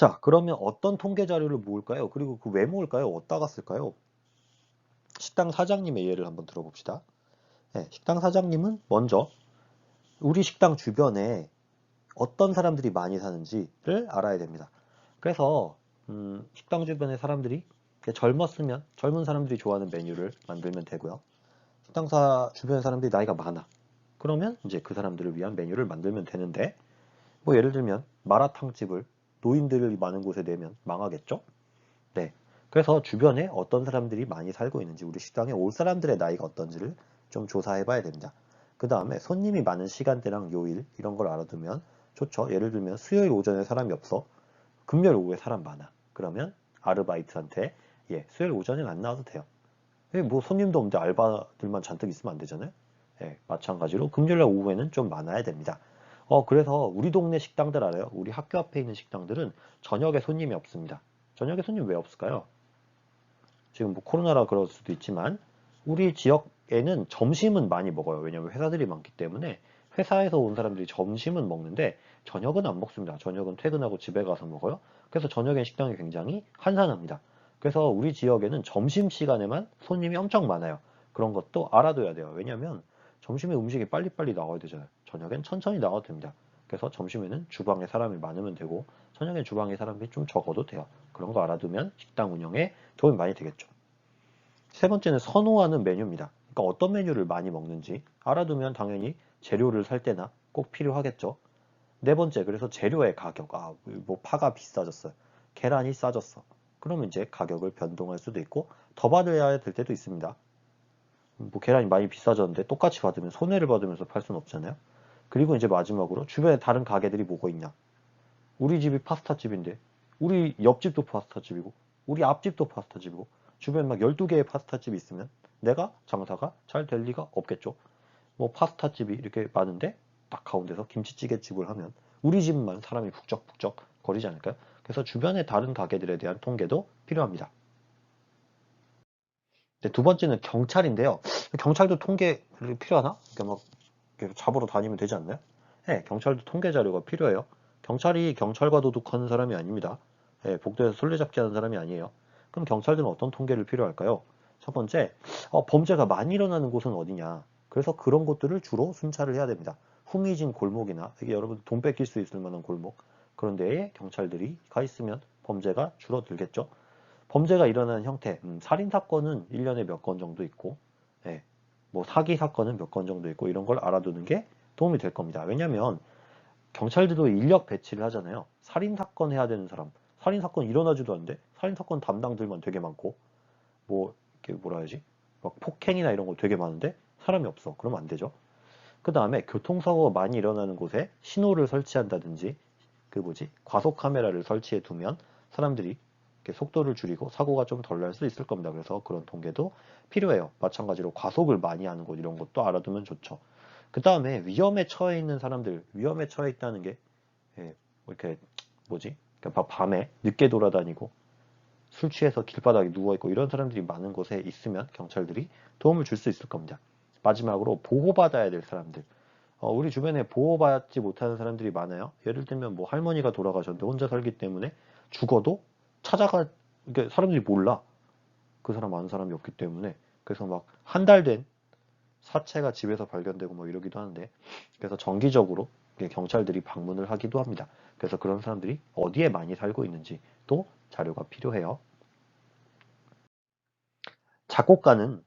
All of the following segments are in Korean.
자, 그러면 어떤 통계 자료를 모을까요? 그리고 그 왜 모을까요? 어디다가 쓸까요? 식당 사장님의 예를 한번 들어봅시다. 네, 식당 사장님은 먼저 우리 식당 주변에 어떤 사람들이 많이 사는지를 알아야 됩니다. 그래서 식당 주변의 사람들이 젊었으면 젊은 사람들이 좋아하는 메뉴를 만들면 되고요. 식당사 주변의 사람들이 나이가 많아. 그러면 이제 그 사람들을 위한 메뉴를 만들면 되는데, 뭐 예를 들면 마라탕집을 노인들이 많은 곳에 내면 망하겠죠? 네. 그래서 주변에 어떤 사람들이 많이 살고 있는지, 우리 식당에 올 사람들의 나이가 어떤지를 좀 조사해 봐야 됩니다. 그 다음에 손님이 많은 시간대랑 요일 이런 걸 알아두면 좋죠. 예를 들면 수요일 오전에 사람이 없어. 금요일 오후에 사람 많아. 그러면 아르바이트한테 수요일 오전엔 안 나와도 돼요. 뭐 손님도 없는데 알바들만 잔뜩 있으면 안 되잖아요. 마찬가지로 금요일날 오후에는 좀 많아야 됩니다. 그래서 우리 동네 식당들 알아요? 우리 학교 앞에 있는 식당들은 저녁에 손님이 없습니다. 저녁에 손님 왜 없을까요? 지금 뭐 코로나라 그럴 수도 있지만 우리 지역에는 점심은 많이 먹어요. 왜냐면 회사들이 많기 때문에 회사에서 온 사람들이 점심은 먹는데 저녁은 안 먹습니다. 저녁은 퇴근하고 집에 가서 먹어요. 그래서 저녁엔 식당이 굉장히 한산합니다. 그래서 우리 지역에는 점심시간에만 손님이 엄청 많아요. 그런 것도 알아둬야 돼요. 왜냐면 점심에 음식이 빨리빨리 나와야 되잖아요. 저녁엔 천천히 나와도 됩니다. 그래서 점심에는 주방에 사람이 많으면 되고 저녁엔 주방에 사람이 좀 적어도 돼요. 그런 거 알아두면 식당 운영에 도움이 많이 되겠죠. 세 번째는 선호하는 메뉴입니다. 그러니까 어떤 메뉴를 많이 먹는지 알아두면 당연히 재료를 살 때나 꼭 필요하겠죠. 네 번째, 그래서 재료의 가격. 뭐 파가 비싸졌어요. 계란이 싸졌어. 그러면 이제 가격을 변동할 수도 있고 더 받아야 될 때도 있습니다. 뭐 계란이 많이 비싸졌는데 똑같이 받으면 손해를 받으면서 팔 수는 없잖아요. 그리고 이제 마지막으로 주변에 다른 가게들이 뭐가 있냐. 우리 집이 파스타집인데 우리 옆집도 파스타집이고 우리 앞집도 파스타집이고 주변에 막 12개의 파스타집이 있으면 내가 장사가 잘 될 리가 없겠죠. 뭐 파스타집이 이렇게 많은데 딱 가운데서 김치찌개집을 하면 우리 집만 사람이 북적북적 거리지 않을까요? 그래서 주변의 다른 가게들에 대한 통계도 필요합니다. 네, 두 번째는 경찰인데요. 경찰도 통계를 필요하나? 이렇게 막 이렇게 잡으러 다니면 되지 않나요? 네, 경찰도 통계 자료가 필요해요. 경찰이 경찰과 도둑하는 사람이 아닙니다. 복도에서 술래잡기 하는 사람이 아니에요. 그럼 경찰들은 어떤 통계를 필요할까요? 첫 번째, 범죄가 많이 일어나는 곳은 어디냐? 그래서 그런 곳들을 주로 순찰을 해야 됩니다. 흥미진 골목이나 이게 여러분 돈 뺏길 수 있을 만한 골목 그런 데에 경찰들이 가 있으면 범죄가 줄어들겠죠. 범죄가 일어나는 형태, 살인 사건은 1년에 몇 건 정도 있고, 예, 뭐 사기 사건은 몇 건 정도 있고 이런 걸 알아두는 게 도움이 될 겁니다. 왜냐하면 경찰들도 인력 배치를 하잖아요. 살인 사건 해야 되는 사람, 살인 사건 일어나지도 않는데 살인 사건 담당들만 되게 많고, 뭐 이렇게 뭐라 해야지, 막 폭행이나 이런 거 되게 많은데 사람이 없어. 그러면 안 되죠. 그 다음에 교통사고가 많이 일어나는 곳에 신호를 설치한다든지 그 뭐지 과속 카메라를 설치해 두면 사람들이 이렇게 속도를 줄이고 사고가 좀 덜 날 수 있을 겁니다. 그래서 그런 통계도 필요해요. 마찬가지로 과속을 많이 하는 곳 이런 것도 알아두면 좋죠. 그 다음에 위험에 처해 있는 사람들, 위험에 처해 있다는 게 뭐 이렇게 뭐지? 그러니까 밤에 늦게 돌아다니고 술 취해서 길바닥에 누워있고 이런 사람들이 많은 곳에 있으면 경찰들이 도움을 줄 수 있을 겁니다. 마지막으로 보호받아야 될 사람들. 우리 주변에 보호받지 못하는 사람들이 많아요. 예를 들면 뭐 할머니가 돌아가셨는데 혼자 살기 때문에 죽어도 찾아가, 그러니까 사람들이 몰라. 그 사람 아는 사람이 없기 때문에. 그래서 막 한 달 된 사체가 집에서 발견되고 뭐 이러기도 하는데, 그래서 정기적으로 경찰들이 방문을 하기도 합니다. 그래서 그런 사람들이 어디에 많이 살고 있는지 또 자료가 필요해요. 작곡가는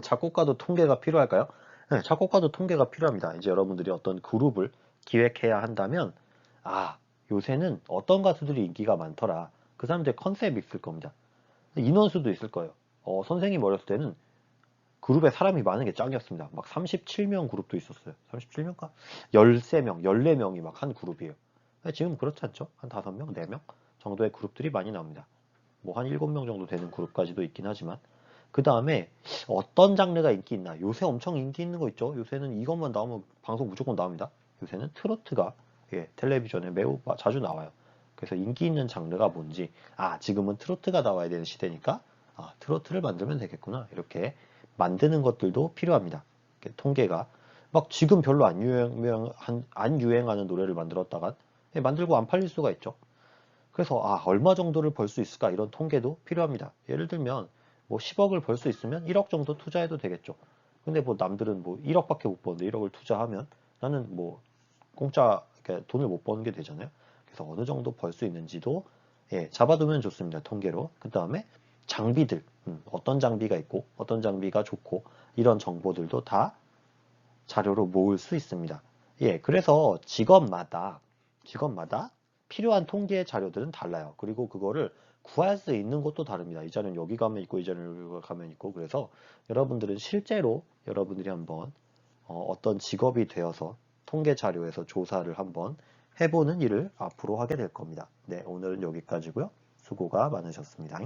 작곡가도 통계가 필요할까요? 네, 작곡가도 통계가 필요합니다. 이제 여러분들이 어떤 그룹을 기획해야 한다면 요새는 어떤 가수들이 인기가 많더라. 그 사람들의 컨셉이 있을 겁니다. 인원수도 있을 거예요. 선생님 어렸을 때는 그룹에 사람이 많은 게 짱이었습니다. 막 37명 그룹도 있었어요. 37명가? 13명, 14명이 막 한 그룹이에요. 지금 그렇지 않죠? 한 5명, 4명 정도의 그룹들이 많이 나옵니다. 뭐 한 7명 정도 되는 그룹까지도 있긴 하지만 그 다음에 어떤 장르가 인기 있나? 요새 엄청 인기 있는 거 있죠? 요새는 이것만 나오면 방송 무조건 나옵니다. 요새는 트로트가 텔레비전에 매우 자주 나와요. 그래서 인기 있는 장르가 뭔지, 지금은 트로트가 나와야 되는 시대니까, 트로트를 만들면 되겠구나. 이렇게 만드는 것들도 필요합니다. 통계가. 막 지금 별로 안 유행하는 노래를 만들었다가 만들고 안 팔릴 수가 있죠. 그래서 얼마 정도를 벌 수 있을까 이런 통계도 필요합니다. 예를 들면 뭐 10억을 벌 수 있으면 1억 정도 투자해도 되겠죠. 근데 뭐 남들은 뭐 1억밖에 못 버는데 1억을 투자하면 나는 뭐 공짜 그러니까 돈을 못 버는 게 되잖아요. 그래서 어느 정도 벌 수 있는지도 잡아두면 좋습니다. 통계로. 그 다음에 장비들, 어떤 장비가 있고 어떤 장비가 좋고 이런 정보들도 다 자료로 모을 수 있습니다. 그래서 직업마다 필요한 통계 자료들은 달라요. 그리고 그거를 구할 수 있는 곳도 다릅니다. 이 자료는 여기 가면 있고 이 자료는 여기 가면 있고 그래서 여러분들은 실제로 여러분들이 한번 어떤 직업이 되어서 통계 자료에서 조사를 한번 해보는 일을 앞으로 하게 될 겁니다. 네, 오늘은 여기까지고요. 수고가 많으셨습니다.